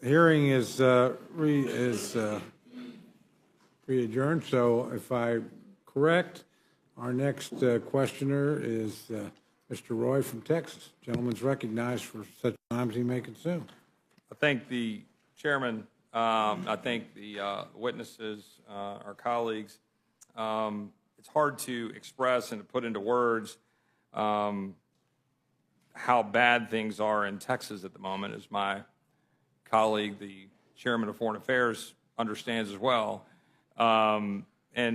Hearing is re-adjourned. So if I'm correct, our next questioner is Mr. Roy from Texas. Gentleman's recognized for such time as he may consume. I thank the chairman. I thank the witnesses, our colleagues. It's hard to express and to put into words how bad things are in Texas at the moment, as my colleague, the chairman of Foreign Affairs, understands as well. And,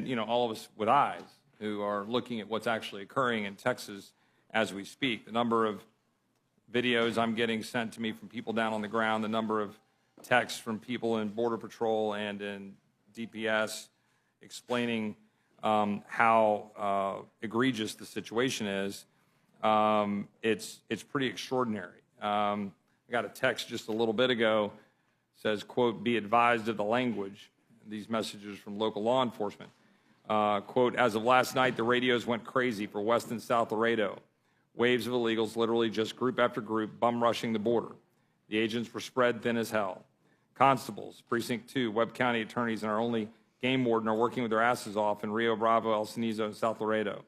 you know, all of us with eyes who are looking at what's actually occurring in Texas as we speak. The number of videos I'm getting sent to me from people down on the ground, the number of texts from people in Border Patrol and in DPS explaining how egregious the situation is, it's pretty extraordinary. I got a text just a little bit ago, says, quote, "Be advised of the language." These messages from local law enforcement. Quote, "As of last night, the radios went crazy for West and South Laredo. Waves of illegals, literally just group after group, bum rushing the border. The agents were spread thin as hell. Constables, Precinct 2, Webb County attorneys, and our only game warden are working with their asses off in Rio Bravo, El Cenizo, and South Laredo.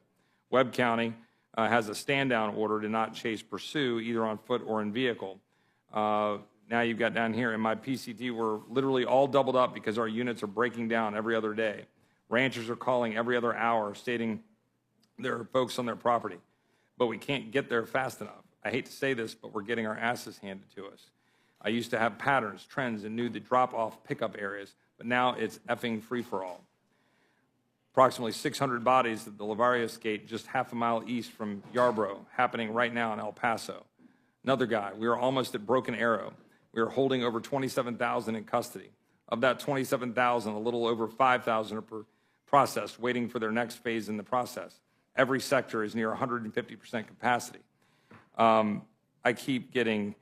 Webb County has a stand-down order to not chase pursue, either on foot or in vehicle. Now you've got down here in my PCT, we're literally all doubled up because our units are breaking down every other day. Ranchers are calling every other hour, stating there are folks on their property, but we can't get there fast enough. I hate to say this, but we're getting our asses handed to us. I used to have patterns, trends, and knew the drop-off pickup areas, but now it's effing free-for-all. Approximately 600 bodies at the Lavarius Gate, just half a mile east from Yarborough, happening right now in El Paso. Another guy, we are almost at Broken Arrow. We are holding over 27,000 in custody. Of that 27,000, a little over 5,000 are processed, waiting for their next phase in the process. Every sector is near 150% capacity. I keep getting,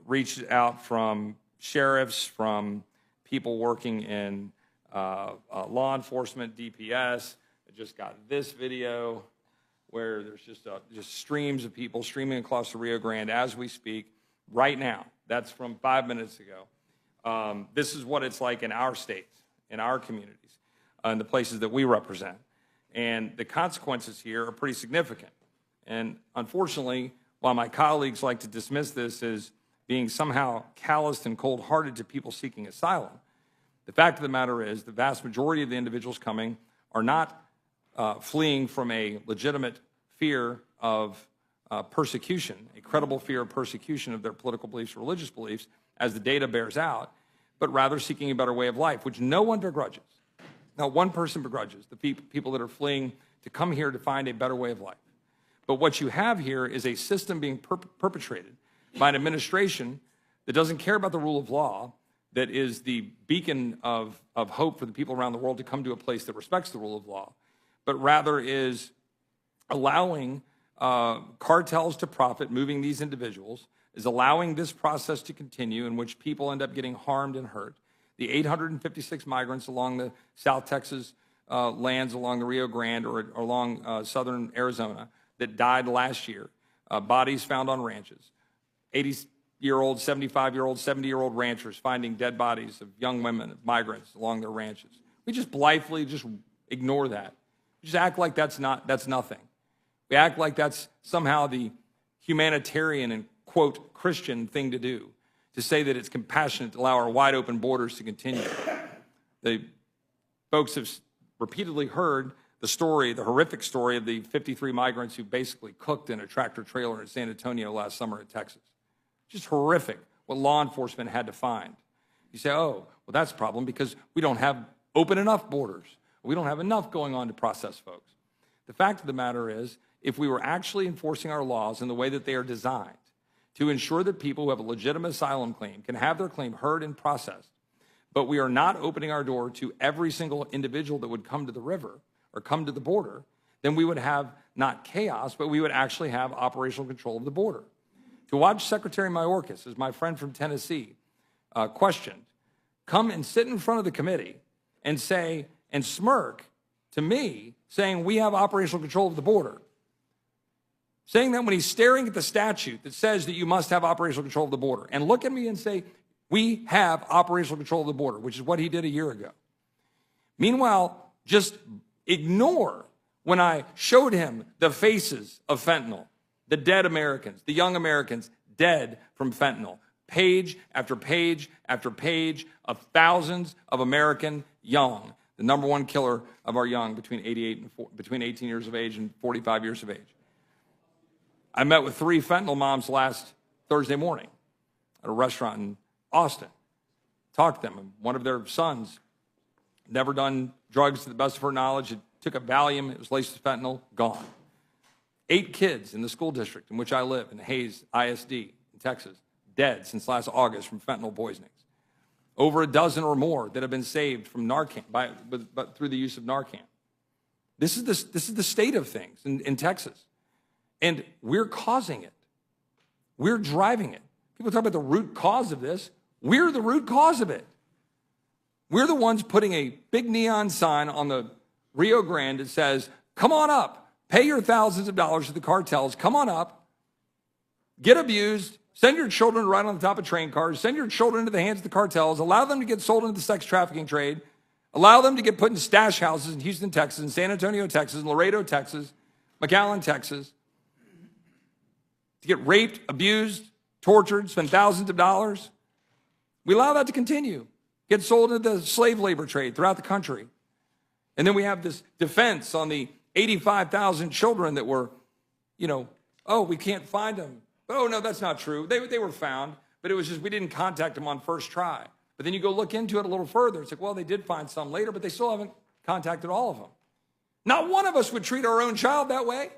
reached out from sheriffs, from people working in law enforcement, DPS. I just got this video where there's just streams of people streaming across the Rio Grande as we speak right now. That's from 5 minutes ago. This is what it's like in our states, in our communities, in the places that we represent. And the consequences here are pretty significant. And unfortunately, while my colleagues like to dismiss this as being somehow calloused and cold-hearted to people seeking asylum, the fact of the matter is the vast majority of the individuals coming are not fleeing from a legitimate fear of persecution, a credible fear of persecution of their political beliefs or religious beliefs, as the data bears out, but rather seeking a better way of life, which no one begrudges. Not one person begrudges the people that are fleeing to come here to find a better way of life. But what you have here is a system being perpetrated by an administration that doesn't care about the rule of law, that is the beacon of hope for the people around the world to come to a place that respects the rule of law, but rather is allowing cartels to profit, moving these individuals, is allowing this process to continue in which people end up getting harmed and hurt. The 856 migrants along the South Texas lands along the Rio Grande or along southern Arizona that died last year, bodies found on ranches, 80-year-old, 75-year-old, 70-year-old ranchers finding dead bodies of young women, of migrants along their ranches. We just blithely just ignore that. We just act like that's nothing. We act like that's somehow the humanitarian and, quote, Christian thing to do, to say that it's compassionate to allow our wide open borders to continue. The folks have repeatedly heard the story, the horrific story of the 53 migrants who basically cooked in a tractor trailer in San Antonio last summer in Texas. Just horrific what law enforcement had to find. You say, oh, well, that's a problem because we don't have open enough borders. We don't have enough going on to process folks. The fact of the matter is, if we were actually enforcing our laws in the way that they are designed to ensure that people who have a legitimate asylum claim can have their claim heard and processed, but we are not opening our door to every single individual that would come to the river or come to the border, then we would have not chaos, but we would actually have operational control of the border. To watch Secretary Mayorkas, as my friend from Tennessee questioned, come and sit in front of the committee and say, and smirk to me, saying we have operational control of the border. saying that when he's staring at the statute that says that you must have operational control of the border, and look at me and say, we have operational control of the border, which is what he did a year ago. Meanwhile, just ignore when I showed him the faces of fentanyl, the dead Americans, the young Americans dead from fentanyl, page after page after page of thousands of American young, the number one killer of our young between 18 years of age and 45 years of age. I met with 3 fentanyl moms last Thursday morning at a restaurant in Austin. Talked to them. And one of their sons, never done drugs to the best of her knowledge. It took a Valium. It was laced with fentanyl. Gone. 8 kids in the school district in which I live, in Hayes ISD in Texas, dead since last August from fentanyl poisonings. Over a dozen or more that have been saved from Narcan but through the use of Narcan. This is the state of things in Texas. And we're causing it. We're driving it. People talk about the root cause of this. We're the root cause of it. We're the ones putting a big neon sign on the Rio Grande that says, come on up, pay your thousands of dollars to the cartels, come on up, get abused, send your children to ride on the top of train cars, send your children into the hands of the cartels, allow them to get sold into the sex trafficking trade, allow them to get put in stash houses in Houston, Texas, in San Antonio, Texas, in Laredo, Texas, McAllen, Texas, to get raped, abused, tortured, spend thousands of dollars. We allow that to continue. Get sold into the slave labor trade throughout the country. And then we have this defense on the 85,000 children that were, oh, we can't find them. Oh, no, that's not true. They were found, but it was just we didn't contact them on first try. But then you go look into it a little further. It's like, well, they did find some later, but they still haven't contacted all of them. Not one of us would treat our own child that way.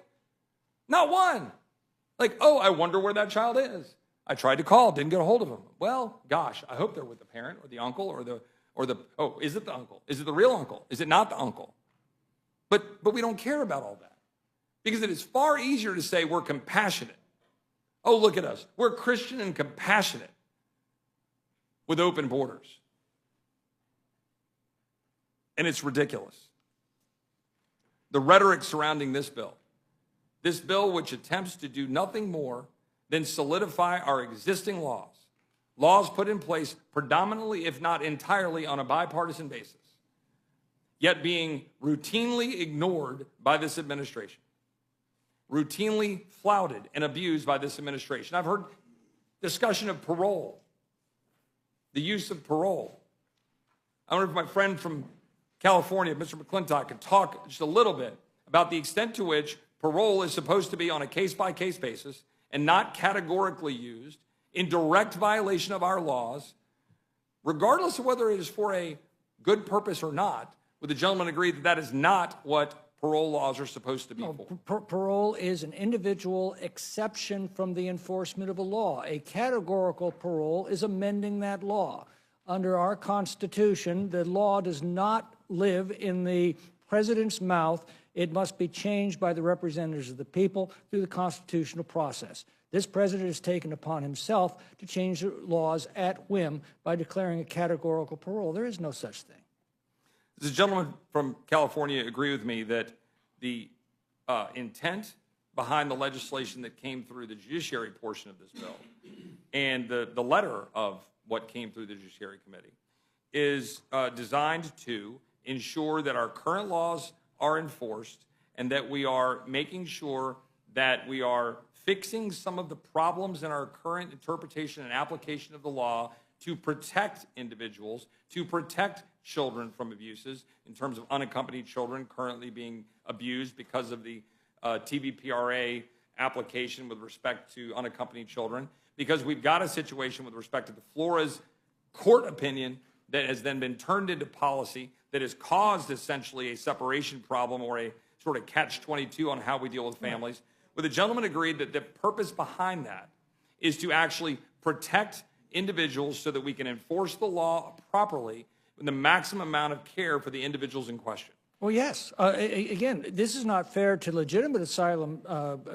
Not one. Like, oh, I wonder where that child is. I tried to call, didn't get a hold of him. Well, gosh, I hope they're with the parent or the uncle or oh, is it the uncle? Is it the real uncle? Is it not the uncle? But we don't care about all that because it is far easier to say we're compassionate. Oh, look at us. We're Christian and compassionate with open borders. And it's ridiculous. The rhetoric surrounding this bill which attempts to do nothing more than solidify our existing laws put in place predominantly, if not entirely, on a bipartisan basis, yet being routinely ignored by this administration, routinely flouted and abused by this administration. I've heard discussion of parole, the use of parole. I wonder if my friend from California, Mr. McClintock, could talk just a little bit about the extent to which parole is supposed to be on a case-by-case basis and not categorically used in direct violation of our laws, regardless of whether it is for a good purpose or not. Would the gentleman agree that that is not what parole laws are supposed to be for? Parole is an individual exception from the enforcement of a law. A categorical parole is amending that law. Under our Constitution, the law does not live in the president's mouth. It must be changed by the representatives of the people through the constitutional process. This president has taken upon himself to change the laws at whim by declaring a categorical parole. There is no such thing. Does the gentleman from California agree with me that the intent behind the legislation that came through the judiciary portion of this bill and the letter of what came through the Judiciary Committee is designed to ensure that our current laws are enforced and that we are making sure that we are fixing some of the problems in our current interpretation and application of the law to protect individuals, to protect children from abuses in terms of unaccompanied children currently being abused because of the TVPRA application with respect to unaccompanied children, because we've got a situation with respect to the Flores court opinion that has then been turned into policy that has caused essentially a separation problem or a sort of catch-22 on how we deal with families. Would the gentleman agree that the purpose behind that is to actually protect individuals so that we can enforce the law properly with the maximum amount of care for the individuals in question? Well, yes. Again, this is not fair to legitimate asylum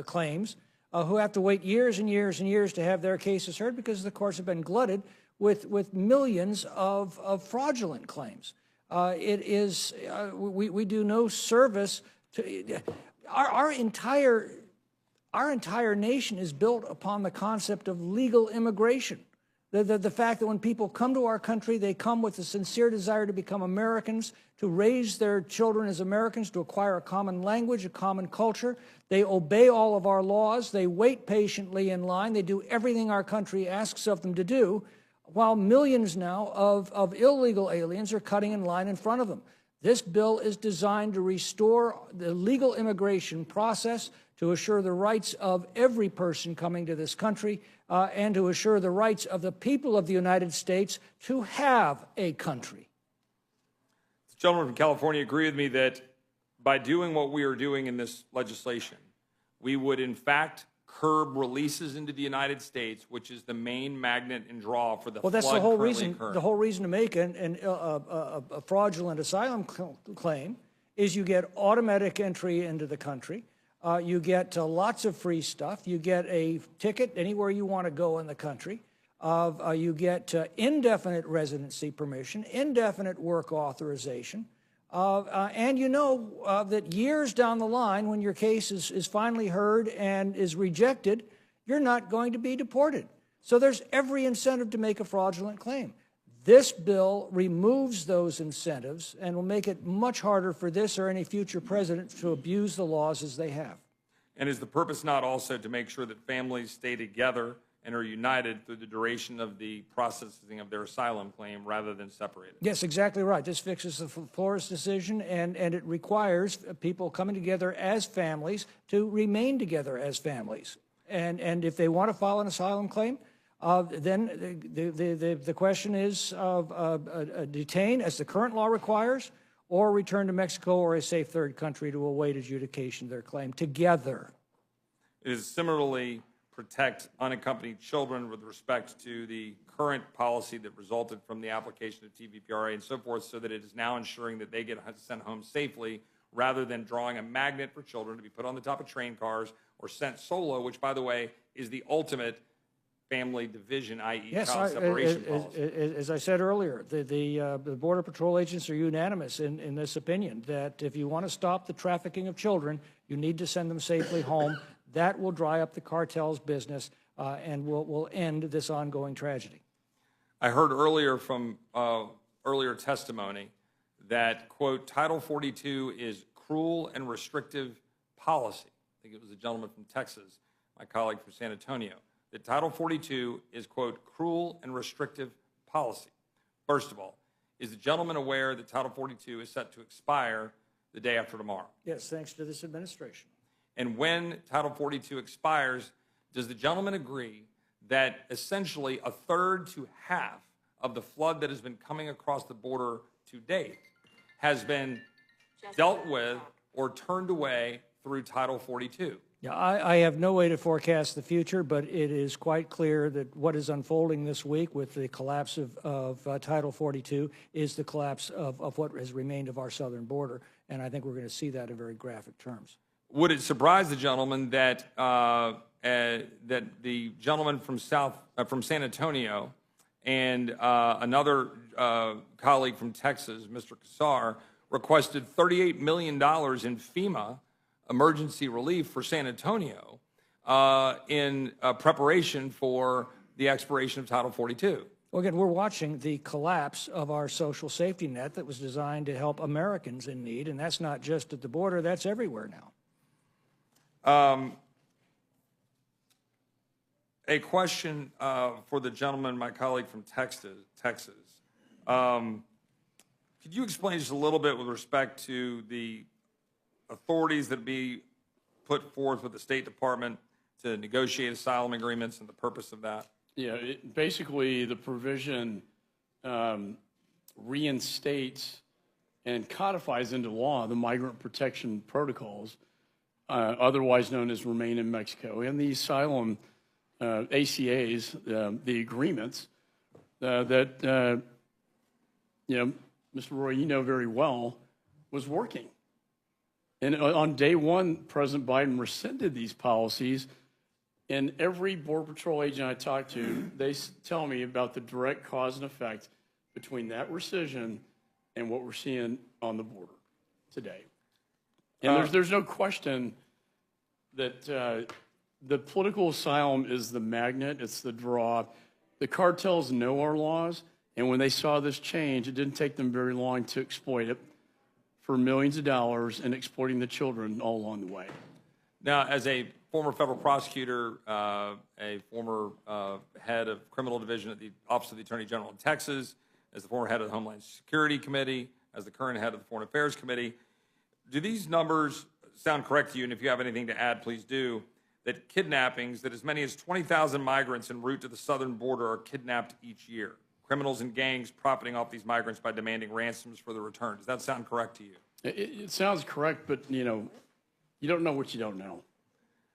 claims who have to wait years and years and years to have their cases heard because the courts have been glutted with millions of fraudulent claims. We do no service to our entire Our entire nation is built upon the concept of legal immigration. The fact that when people come to our country, they come with a sincere desire to become Americans, to raise their children as Americans, to acquire a common language, a common culture. They obey all of our laws. They wait patiently in line. They do everything our country asks of them to do, while millions now of illegal aliens are cutting in line in front of them. This bill is designed to restore the legal immigration process, to assure the rights of every person coming to this country, and to assure the rights of the people of the United States to have a country. The gentleman from California agreed with me that by doing what we are doing in this legislation, we would in fact curb releases into the United States, which is the main magnet and draw for the Well, that's flood the whole currently reason. occurring. The whole reason to make a fraudulent asylum claim is you get automatic entry into the country. You get lots of free stuff. You get a ticket anywhere you want to go in the country. You get indefinite residency permission, indefinite work authorization. And you know that years down the line, when your case is finally heard and is rejected, you're not going to be deported. So there's every incentive to make a fraudulent claim. This bill removes those incentives and will make it much harder for this or any future president to abuse the laws as they have. And is the purpose not also to make sure that families stay together and are united through the duration of the processing of their asylum claim rather than separated? Yes, exactly right. This fixes the Flores decision, and it requires people coming together as families to remain together as families. And if they want to file an asylum claim, then the question is detain, as the current law requires, or return to Mexico or a safe third country to await adjudication of their claim together. It is similarly protect unaccompanied children with respect to the current policy that resulted from the application of TVPRA and so forth, so that it is now ensuring that they get sent home safely rather than drawing a magnet for children to be put on the top of train cars or sent solo, which, by the way, is the ultimate family division, i.e. child separation policy. As I said earlier, the Border Patrol agents are unanimous in this opinion that if you want to stop the trafficking of children, you need to send them safely home. That will dry up the cartel's business and will end this ongoing tragedy. I heard earlier from earlier testimony that, quote, Title 42 is cruel and restrictive policy. I think it was a gentleman from Texas, my colleague from San Antonio, that Title 42 is, quote, cruel and restrictive policy. First of all, is the gentleman aware that Title 42 is set to expire the day after tomorrow? Yes, thanks to this administration. And when Title 42 expires, does the gentleman agree that essentially a third to half of the flood that has been coming across the border to date has been dealt with or turned away through Title 42? Yeah, I have no way to forecast the future, but it is quite clear that what is unfolding this week with the collapse of Title 42 is the collapse of what has remained of our southern border, and I think we're going to see that in very graphic terms. Would it surprise the gentleman that that the gentleman from San Antonio and another colleague from Texas, Mr. Kassar, requested $38 million in FEMA emergency relief for San Antonio in preparation for the expiration of Title 42? Well, again, we're watching the collapse of our social safety net that was designed to help Americans in need, and that's not just at the border, that's everywhere now. A question for the gentleman, my colleague from Texas. Could you explain just a little bit with respect to the authorities that be put forth with the State Department to negotiate asylum agreements and the purpose of that? Yeah, basically the provision reinstates and codifies into law the migrant protection protocols, otherwise known as Remain in Mexico, and the asylum ACAs, the agreements that, Mr. Roy, you know very well, was working. And on day one, President Biden rescinded these policies, and every Border Patrol agent I talk to, they tell me about the direct cause and effect between that rescission and what we're seeing on the border today. And there's no question that The political asylum is the magnet, it's the draw. The cartels know our laws, and when they saw this change, it didn't take them very long to exploit it for millions of dollars and exploiting the children all along the way. Now, as a former federal prosecutor, a former head of criminal division at the Office of the Attorney General in Texas, as the former head of the Homeland Security Committee, as the current head of the Foreign Affairs Committee, do these numbers sound correct to you? And if you have anything to add, please do. That kidnappings, that as many as 20,000 migrants en route to the southern border are kidnapped each year. Criminals and gangs profiting off these migrants by demanding ransoms for their return. Does that sound correct to you? It sounds correct, but you don't know what you don't know.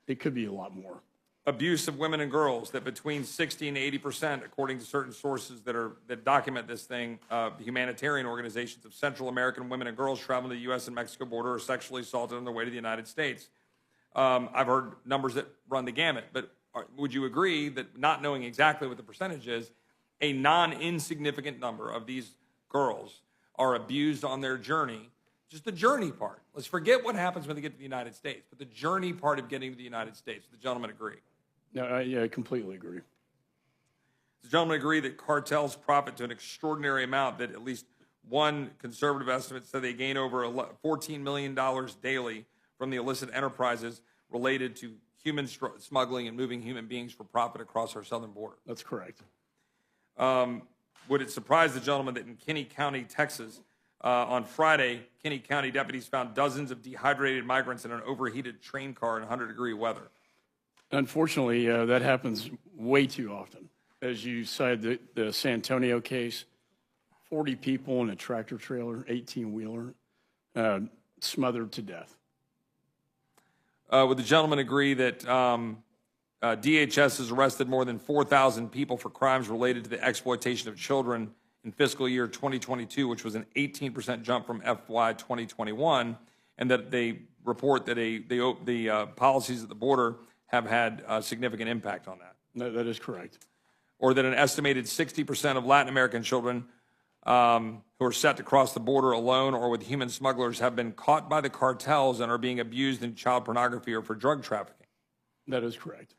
It could be a lot more. Abuse of women and girls, that between 60 and 80%, according to certain sources that document this thing, humanitarian organizations of Central American women and girls traveling to the U.S. and Mexico border are sexually assaulted on their way to the United States. I've heard numbers that run the gamut, but would you agree that, not knowing exactly what the percentage is, a non-insignificant number of these girls are abused on their journey, just the journey part? Let's forget what happens when they get to the United States, but the journey part of getting to the United States. Does the gentleman agree? No, yeah, I completely agree. Does the gentleman agree that cartels profit to an extraordinary amount, that at least one conservative estimate said they gain over $14 million daily from the illicit enterprises related to human smuggling and moving human beings for profit across our southern border? That's correct. Would it surprise the gentleman that in Kinney County, Texas, on Friday, Kinney County deputies found dozens of dehydrated migrants in an overheated train car in 100-degree weather? Unfortunately, that happens way too often. As you cited, the San Antonio case, 40 people in a tractor trailer, 18-wheeler, smothered to death. Would the gentleman agree that DHS has arrested more than 4,000 people for crimes related to the exploitation of children in fiscal year 2022, which was an 18% jump from FY 2021, and that they report that the policies at the border have had a significant impact on that? No, that is correct. Or that an estimated 60% of Latin American children who are set to cross the border alone or with human smugglers have been caught by the cartels and are being abused in child pornography or for drug trafficking? That is correct.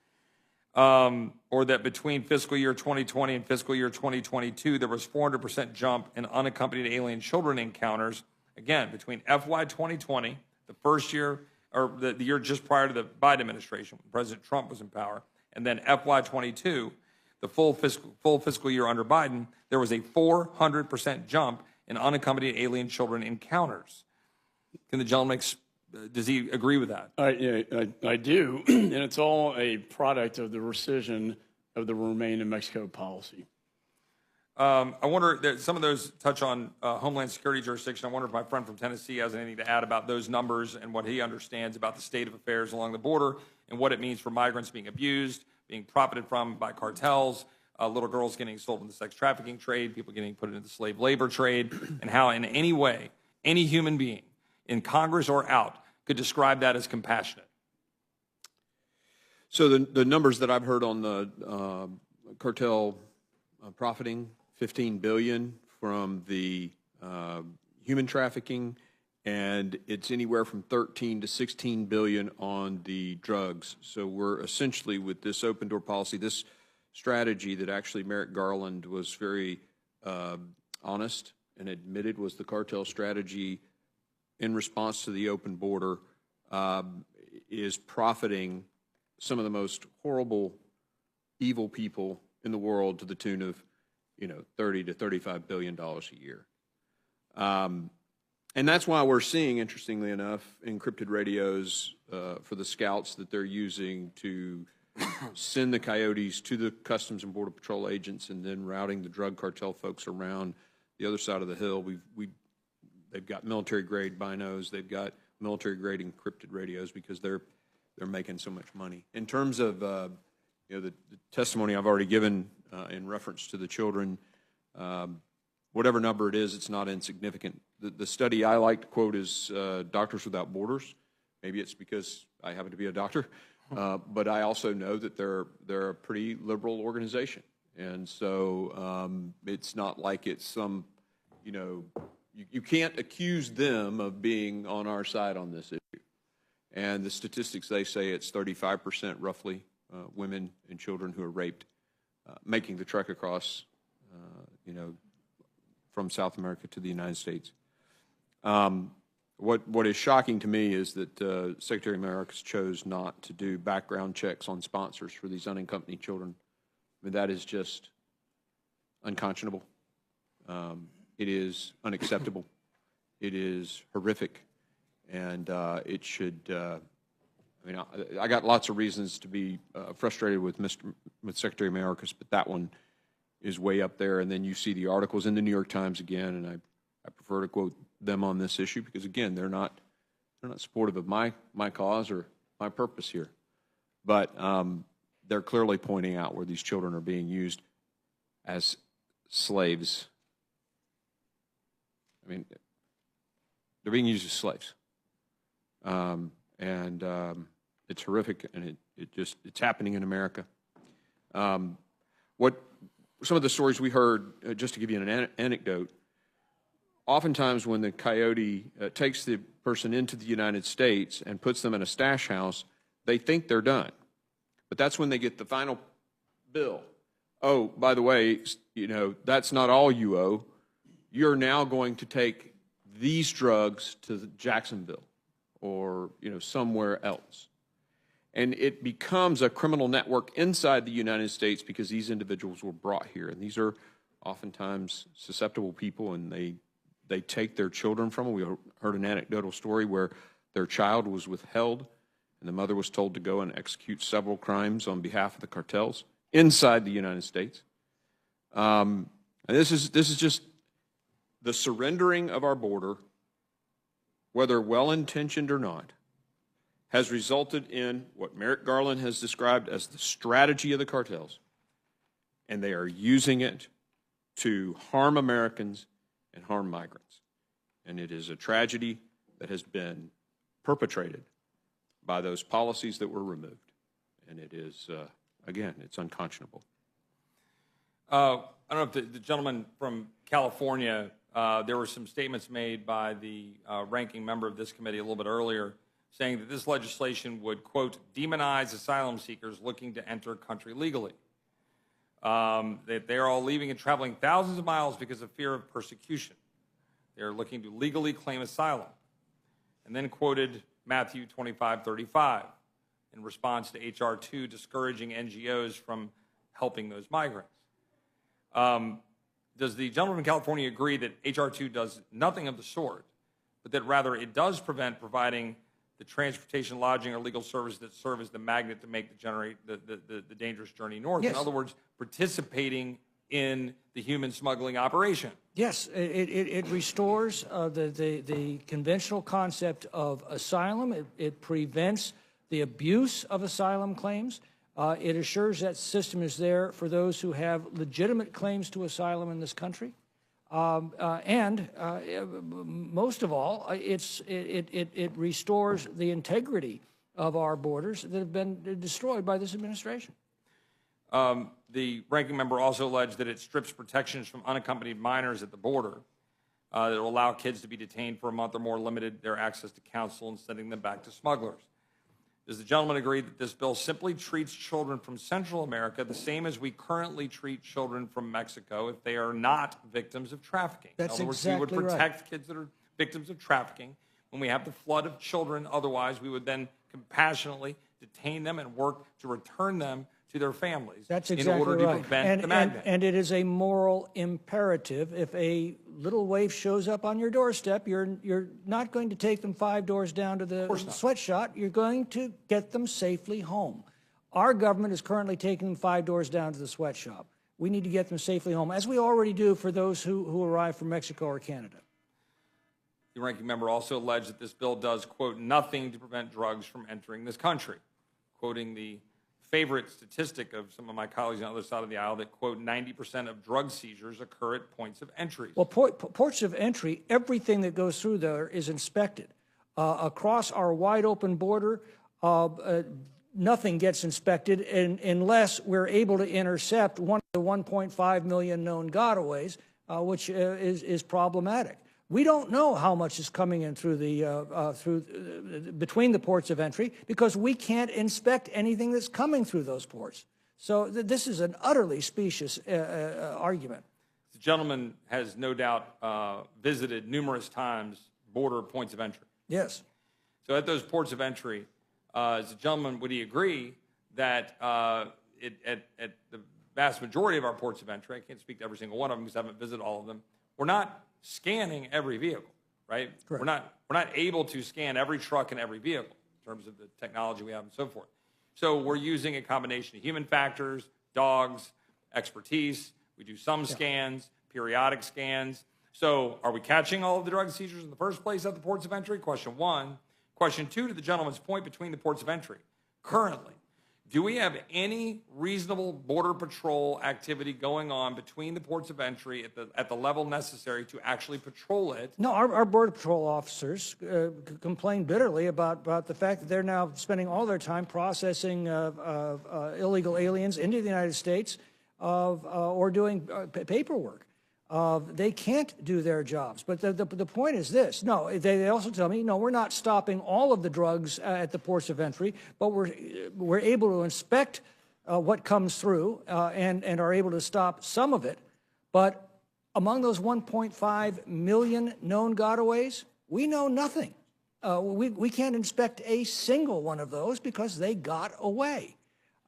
Or that between fiscal year 2020 and fiscal year 2022, there was 400% jump in unaccompanied alien children encounters, again, between FY 2020, the first year, or the year just prior to the Biden administration, when President Trump was in power, and then FY 22, the full fiscal year under Biden, there was a 400% jump in unaccompanied alien children encounters. Can the gentleman, does he agree with that? I do, and it's all a product of the rescission of the Remain in Mexico policy. I wonder that some of those touch on Homeland Security jurisdiction. I wonder if my friend from Tennessee has anything to add about those numbers and what he understands about the state of affairs along the border and what it means for migrants being abused, being profited from by cartels, little girls getting sold in the sex trafficking trade, people getting put into the slave labor trade, and how in any way, any human being in Congress or out could describe that as compassionate. So the numbers that I've heard on the cartel profiting, 15 billion from the human trafficking, and it's anywhere from 13 to 16 billion on the drugs. So we're essentially, with this open door policy, this strategy that actually Merrick Garland was very honest and admitted was the cartel strategy in response to the open border, is profiting some of the most horrible, evil people in the world to the tune of, 30 to 35 billion dollars a year. And that's why we're seeing, interestingly enough, encrypted radios for the scouts that they're using to send the coyotes to the Customs and Border Patrol agents and then routing the drug cartel folks around the other side of the hill. They've got military-grade binos. They've got military-grade encrypted radios because they're making so much money. In terms of the testimony I've already given in reference to the children, whatever number it is, it's not insignificant. The study I like to quote is Doctors Without Borders. Maybe it's because I happen to be a doctor, but I also know that they're a pretty liberal organization. And so it's not like it's some, you can't accuse them of being on our side on this issue. And the statistics, they say it's 35% roughly women and children who are raped making the trek across, from South America to the United States. What is shocking to me is that Secretary Mayorkas chose not to do background checks on sponsors for these unaccompanied children. I mean, that is just unconscionable. It is unacceptable. It is horrific. And it should, I got lots of reasons to be frustrated with Secretary Mayorkas, but that one is way up there. And then you see the articles in the New York Times again, and I prefer to quote them on this issue because, again, they're not supportive of my cause or my purpose here. But they're clearly pointing out where these children are being used as slaves. I mean, they're being used as slaves. It's horrific, and it's happening in America. Some of the stories we heard, just to give you an anecdote, oftentimes when the coyote takes the person into the United States and puts them in a stash house, they think they're done. But that's when they get the final bill. Oh, by the way, that's not all you owe. You're now going to take these drugs to Jacksonville or somewhere else. And it becomes a criminal network inside the United States because these individuals were brought here. And these are oftentimes susceptible people, and they take their children from them. We heard an anecdotal story where their child was withheld, and the mother was told to go and execute several crimes on behalf of the cartels inside the United States. And this is just the surrendering of our border, whether well-intentioned or not, has resulted in what Merrick Garland has described as the strategy of the cartels, and they are using it to harm Americans and harm migrants. And it is a tragedy that has been perpetrated by those policies that were removed. And it is, again, it's unconscionable. I don't know if the gentleman from California, there were some statements made by the ranking member of this committee a little bit earlier saying that this legislation would, quote, demonize asylum seekers looking to enter a country legally. That they are all leaving and traveling thousands of miles because of fear of persecution. They are looking to legally claim asylum. And then quoted Matthew 25:35 in response to H.R. 2 discouraging NGOs from helping those migrants. Does the gentleman from California agree that H.R. 2 does nothing of the sort, but that rather it does prevent providing the transportation, lodging, or legal service that serve as the magnet to make the dangerous journey north? Yes. In other words, participating in the human smuggling operation. Yes, it restores the conventional concept of asylum. It prevents the abuse of asylum claims. It assures that system is there for those who have legitimate claims to asylum in this country. And most of all, it restores the integrity of our borders that have been destroyed by this administration. The ranking member also alleged that it strips protections from unaccompanied minors at the border, that will allow kids to be detained for a month or more, limited their access to counsel, and sending them back to smugglers. Does the gentleman agree that this bill simply treats children from Central America the same as we currently treat children from Mexico if they are not victims of trafficking? That's in other words, exactly we would protect right. kids that are victims of trafficking. When we have the flood of children, otherwise, we would then compassionately detain them and work to return them to their families. That's exactly in order to right. prevent the magnet. And it is a moral imperative. If a little waif shows up on your doorstep, you're not going to take them 5 doors down to the sweatshop. You're going to get them safely home. Our government is currently taking them 5 doors down to the sweatshop. We need to get them safely home, as we already do for those who arrive from Mexico or Canada. The ranking member also alleged that this bill does, quote, nothing to prevent drugs from entering this country, quoting the favorite statistic of some of my colleagues on the other side of the aisle that, quote, 90% of drug seizures occur at points of entry. Well, ports of entry, everything that goes through there is inspected. Across our wide open border, nothing gets inspected unless we're able to intercept one of the 1.5 million known gotaways, which is problematic. We don't know how much is coming in through between the ports of entry because we can't inspect anything that's coming through those ports. So this is an utterly specious argument. The gentleman has no doubt visited numerous times border points of entry. Yes. So at those ports of entry, as a gentleman, would he agree that at the vast majority of our ports of entry, I can't speak to every single one of them because I haven't visited all of them, we're not scanning every vehicle, right? Correct. We're not able to scan every truck and every vehicle in terms of the technology we have and so forth. So we're using a combination of human factors, dogs, expertise. We do some scans, periodic scans. So are we catching all of the drug seizures in the first place at the ports of entry? Question one. Question two, to the gentleman's point between the ports of entry. Currently, do we have any reasonable Border Patrol activity going on between the ports of entry at the level necessary to actually patrol it? No, our Border Patrol officers complain bitterly about the fact that they're now spending all their time processing illegal aliens into the United States or doing paperwork. They can't do their jobs. But the point is this. No, they also tell me, no, we're not stopping all of the drugs at the ports of entry, but we're able to inspect what comes through and are able to stop some of it. But among those 1.5 million known gotaways, we know nothing. We can't inspect a single one of those because they got away.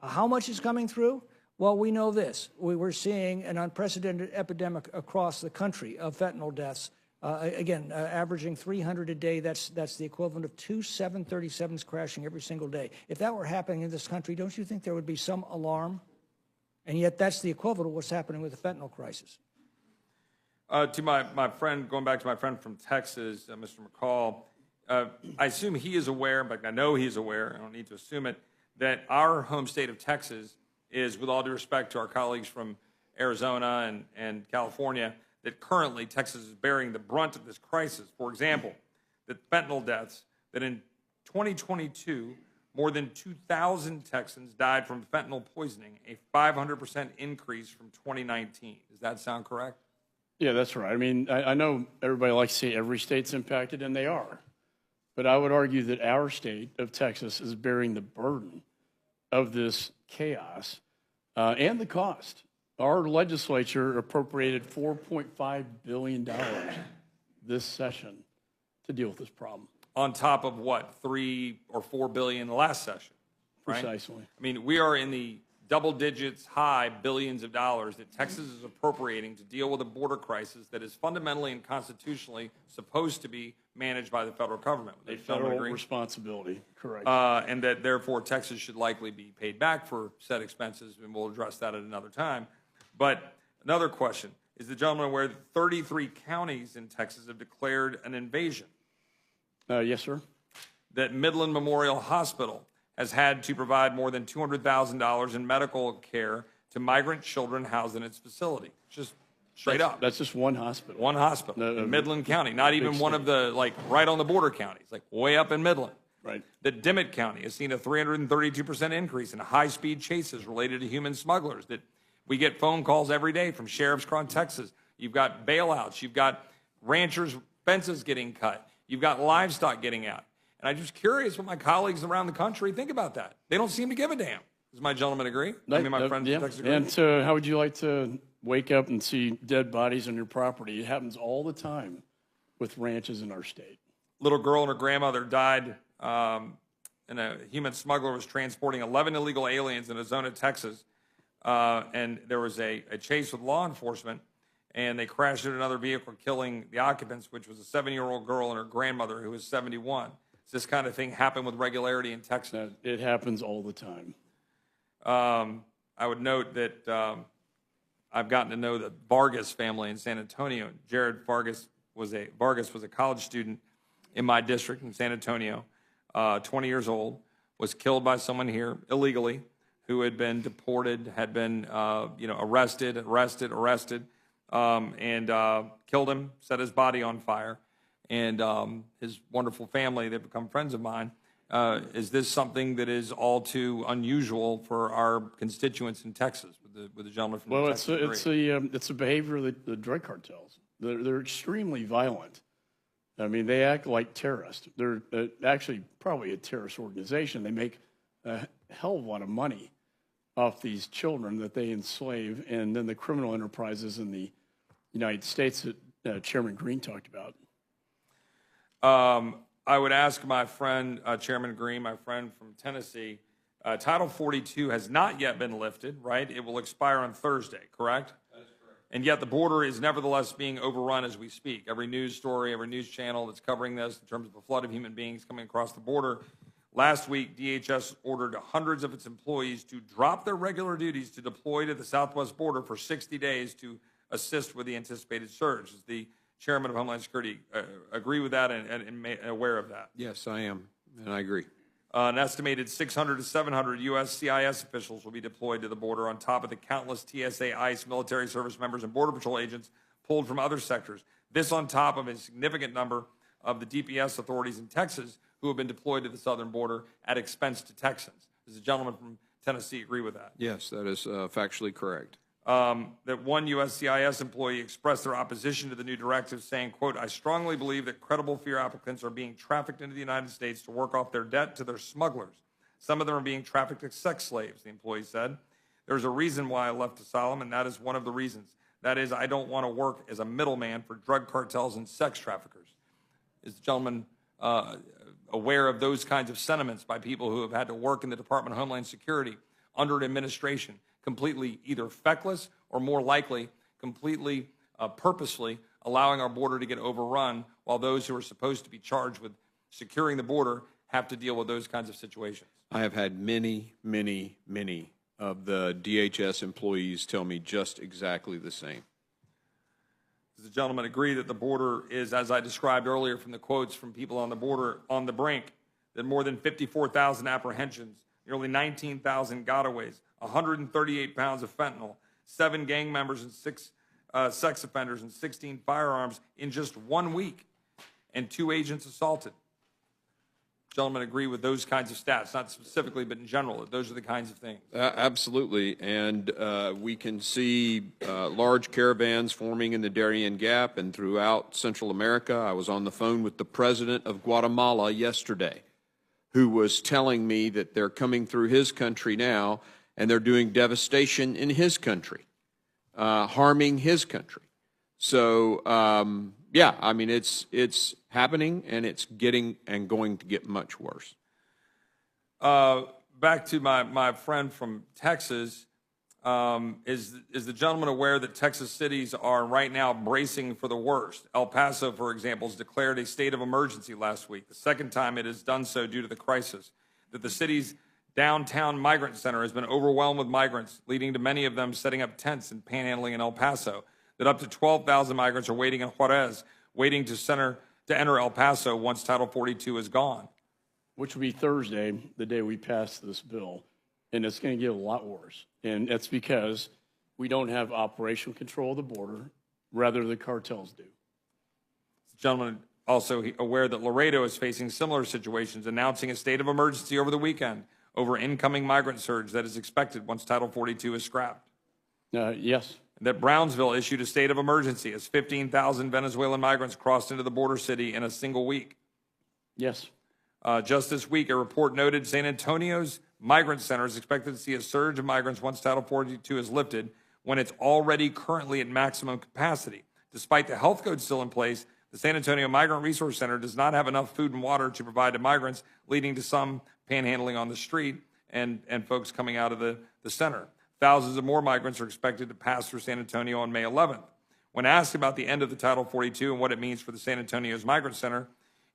How much is coming through? Well, we know this. We're seeing an unprecedented epidemic across the country of fentanyl deaths. Averaging 300 a day. That's the equivalent of 2 737s crashing every single day. If that were happening in this country, don't you think there would be some alarm? And yet that's the equivalent of what's happening with the fentanyl crisis. To my friend, going back to my friend from Texas, Mr. McCall, I assume he is aware, in fact, I know he is aware, I don't need to assume it, that our home state of Texas is, with all due respect to our colleagues from Arizona and California, that currently Texas is bearing the brunt of this crisis. For example, the fentanyl deaths, that in 2022, more than 2,000 Texans died from fentanyl poisoning, a 500% increase from 2019. Does that sound correct? Yeah, that's right. I mean, I know everybody likes to say every state's impacted, and they are. But I would argue that our state of Texas is bearing the burden of this chaos and the cost. Our legislature appropriated $4.5 billion this session to deal with this problem. On top of what, 3 or 4 billion last session, right? Precisely. I mean, we are in the double digits, high billions of dollars that Texas is appropriating to deal with a border crisis that is fundamentally and constitutionally supposed to be managed by the federal government. A federal responsibility, correct. And that therefore Texas should likely be paid back for said expenses, and we'll address that at another time. But another question, is the gentleman aware that 33 counties in Texas have declared an invasion? Yes, sir. That Midland Memorial Hospital has had to provide more than $200,000 in medical care to migrant children housed in its facility. Just straight up. That's just one hospital. One hospital in Midland County, not even one of the, like, right on the border counties, like way up in Midland. Right. That Dimmitt County has seen a 332% increase in high-speed chases related to human smugglers. That we get phone calls every day from sheriffs across Texas. You've got bailouts. You've got ranchers' fences getting cut. You've got livestock getting out. And I'm just curious what my colleagues around the country think about that. They don't seem to give a damn. Does my gentleman agree? I mean, my friend from Texas agree? And so how would you like to wake up and see dead bodies on your property? It happens all the time with ranches in our state. Little girl and her grandmother died, and a human smuggler was transporting 11 illegal aliens in Arizona, Texas. And there was a chase with law enforcement, and they crashed into another vehicle, killing the occupants, which was a 7-year-old girl and her grandmother, who was 71. Does this kind of thing happen with regularity in Texas? It happens all the time. I would note that I've gotten to know the Vargas family in San Antonio. Jared Vargas was a college student in my district in San Antonio, 20 years old, was killed by someone here illegally, who had been deported, had been arrested, and killed him, set his body on fire. And his wonderful family, they've become friends of mine. Is this something that is all too unusual for our constituents in Texas, with the gentleman from Texas? Well, it's a behavior of the drug cartels. They're extremely violent. I mean, they act like terrorists. They're actually probably a terrorist organization. They make a hell of a lot of money off these children that they enslave, and then the criminal enterprises in the United States that Chairman Green talked about. I would ask my friend, Chairman Green, my friend from Tennessee, Title 42 has not yet been lifted, right? It will expire on Thursday, correct? That is correct. And yet the border is nevertheless being overrun as we speak. Every news story, every news channel that's covering this in terms of a flood of human beings coming across the border. Last week, DHS ordered hundreds of its employees to drop their regular duties to deploy to the southwest border for 60 days to assist with the anticipated surge. Does the Chairman of Homeland Security agree with that and aware of that? Yes, I am, and I agree. An estimated 600 to 700 U.S. CIS officials will be deployed to the border on top of the countless TSA, ICE, military service members, and Border Patrol agents pulled from other sectors. This on top of a significant number of the DPS authorities in Texas who have been deployed to the southern border at expense to Texans. Does the gentleman from Tennessee agree with that? Yes, that is factually correct. That one USCIS employee expressed their opposition to the new directive, saying, quote, "I strongly believe that credible fear applicants are being trafficked into the United States to work off their debt to their smugglers. Some of them are being trafficked as sex slaves," the employee said. "There's a reason why I left asylum, and that is one of the reasons. That is, I don't want to work as a middleman for drug cartels and sex traffickers." Is the gentleman aware of those kinds of sentiments by people who have had to work in the Department of Homeland Security under an administration completely either feckless or more likely completely purposely allowing our border to get overrun while those who are supposed to be charged with securing the border have to deal with those kinds of situations? I have had many of the DHS employees tell me just exactly the same. Does the gentleman agree that the border is, as I described earlier from the quotes from people on the border, on the brink, that more than 54,000 apprehensions, nearly 19,000 gotaways, 138 pounds of fentanyl, 7 gang members and 6 sex offenders and 16 firearms in just 1 week, and 2 agents assaulted? Gentlemen agree with those kinds of stats, not specifically, but in general, that those are the kinds of things? Absolutely, and we can see large caravans forming in the Darien Gap and throughout Central America. I was on the phone with the president of Guatemala yesterday, who was telling me that they're coming through his country now, and they're doing devastation in his country, harming his country. So, yeah, I mean, it's happening, and it's getting and going to get much worse. Back to my friend from Texas, is the gentleman aware that Texas cities are right now bracing for the worst? El Paso, for example, has declared a state of emergency last week, the second time it has done so due to the crisis. That the city's downtown migrant center has been overwhelmed with migrants, leading to many of them setting up tents and panhandling in El Paso. That up to 12,000 migrants are waiting in Juarez, waiting to enter El Paso once Title 42 is gone. Which will be Thursday, the day we pass this bill, and it's going to get a lot worse. And that's because we don't have operational control of the border, rather the cartels do. The gentleman also aware that Laredo is facing similar situations, announcing a state of emergency over the weekend over incoming migrant surge that is expected once Title 42 is scrapped. Yes. That Brownsville issued a state of emergency as 15,000 Venezuelan migrants crossed into the border city in a single week. Yes. Just this week, a report noted San Antonio's migrant center is expected to see a surge of migrants once Title 42 is lifted, when it's already currently at maximum capacity. Despite the health code still in place, the San Antonio Migrant Resource Center does not have enough food and water to provide to migrants, leading to some panhandling on the street and folks coming out of the center. Thousands of more migrants are expected to pass through San Antonio on May 11th. When asked about the end of the Title 42 and what it means for the San Antonio's Migrant Center,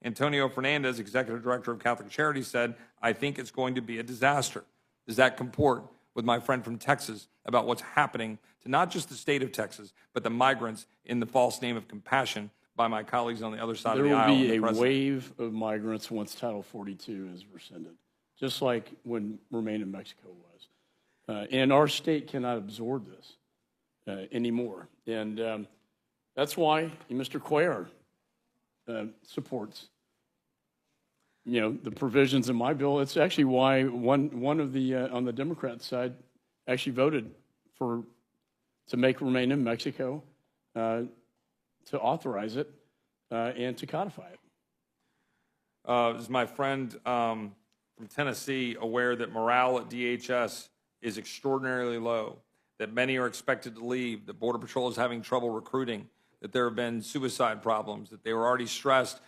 Antonio Fernandez, Executive Director of Catholic Charities, said, "I think it's going to be a disaster." Does that comport with my friend from Texas about what's happening to not just the state of Texas, but the migrants in the false name of compassion by my colleagues on the other side of the aisle? There will be a wave of migrants once Title 42 is rescinded, just like when Remain in Mexico was. And our state cannot absorb this anymore. And that's why Mr. Cuellar supports, the provisions in my bill. It's actually why one of the on the Democrat side actually voted to make Remain in Mexico, to authorize it, and to codify it. Is my friend from Tennessee aware that morale at DHS is extraordinarily low, that many are expected to leave, that Border Patrol is having trouble recruiting, that there have been suicide problems, that they were already stressed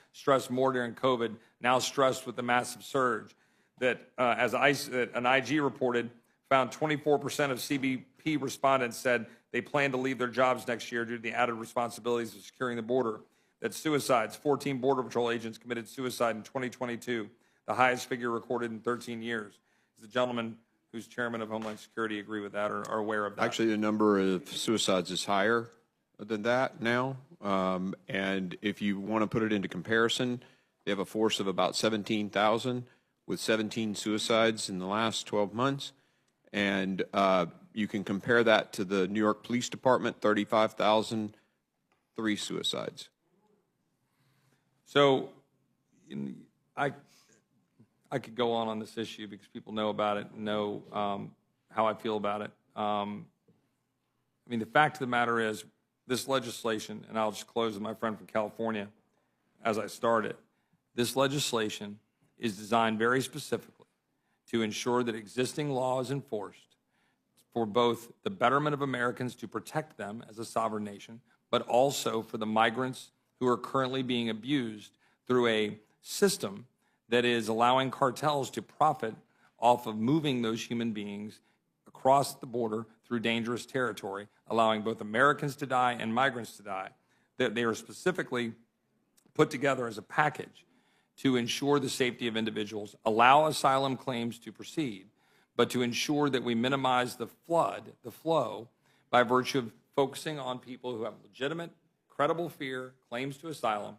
more during COVID, now stressed with the massive surge, that as an IG reported, found 24% of CBP respondents said they plan to leave their jobs next year due to the added responsibilities of securing the border. That suicides, 14 Border Patrol agents committed suicide in 2022, the highest figure recorded in 13 years. Does the gentleman who's chairman of Homeland Security agree with that or are aware of that? Actually, the number of suicides is higher than that now. And if you want to put it into comparison, they have a force of about 17,000 with 17 suicides in the last 12 months. And you can compare that to the New York Police Department, 35,000, 3 suicides. So I could go on this issue because people know about it and know how I feel about it. I mean, the fact of the matter is this legislation, and I'll just close with my friend from California as I started, this legislation is designed very specifically to ensure that existing law is enforced for both the betterment of Americans to protect them as a sovereign nation, but also for the migrants who are currently being abused through a system that is allowing cartels to profit off of moving those human beings across the border through dangerous territory, allowing both Americans to die and migrants to die. That they are specifically put together as a package to ensure the safety of individuals, allow asylum claims to proceed, but to ensure that we minimize the flow, by virtue of focusing on people who have legitimate, credible fear, claims to asylum,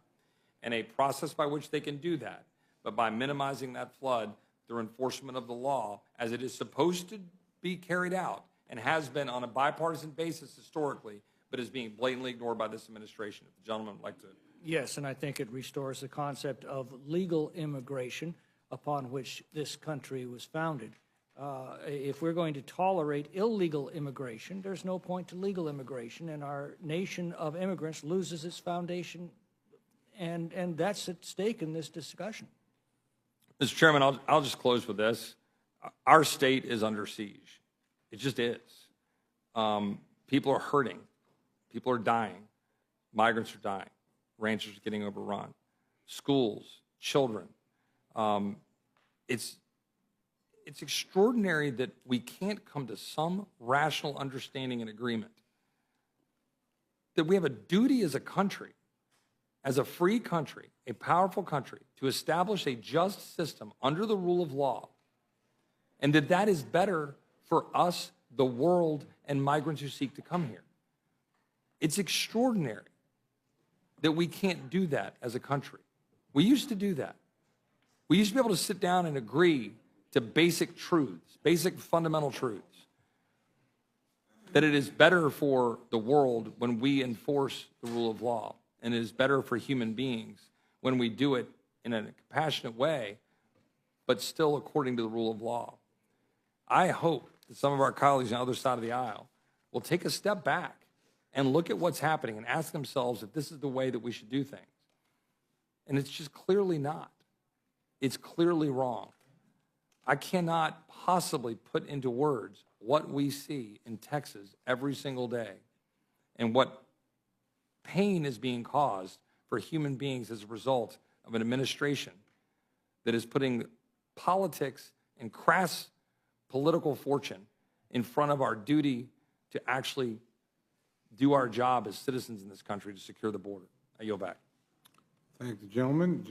and a process by which they can do that, but by minimizing that flood through enforcement of the law as it is supposed to be carried out and has been on a bipartisan basis historically, but is being blatantly ignored by this administration. If the gentleman would like to. Yes, and I think it restores the concept of legal immigration upon which this country was founded. If we're going to tolerate illegal immigration, there's no point to legal immigration, and our nation of immigrants loses its foundation, and that's at stake in this discussion. Mr. Chairman, I'll just close with this. Our state is under siege. It just is. People are hurting. People are dying. Migrants are dying. Ranchers are getting overrun. Schools, children. It's extraordinary that we can't come to some rational understanding and agreement that we have a duty as a country, as a free country, a powerful country, to establish a just system under the rule of law, and that is better for us, the world, and migrants who seek to come here. It's extraordinary that we can't do that as a country. We used to do that. We used to be able to sit down and agree to basic truths, basic fundamental truths, that it is better for the world when we enforce the rule of law, and it is better for human beings when we do it in a compassionate way, but still according to the rule of law. I hope that some of our colleagues on the other side of the aisle will take a step back and look at what's happening and ask themselves if this is the way that we should do things. And it's just clearly not. It's clearly wrong. I cannot possibly put into words what we see in Texas every single day and what pain is being caused for human beings as a result of an administration that is putting politics and crass political fortune in front of our duty to actually do our job as citizens in this country to secure the border. I yield back. Thank the gentleman.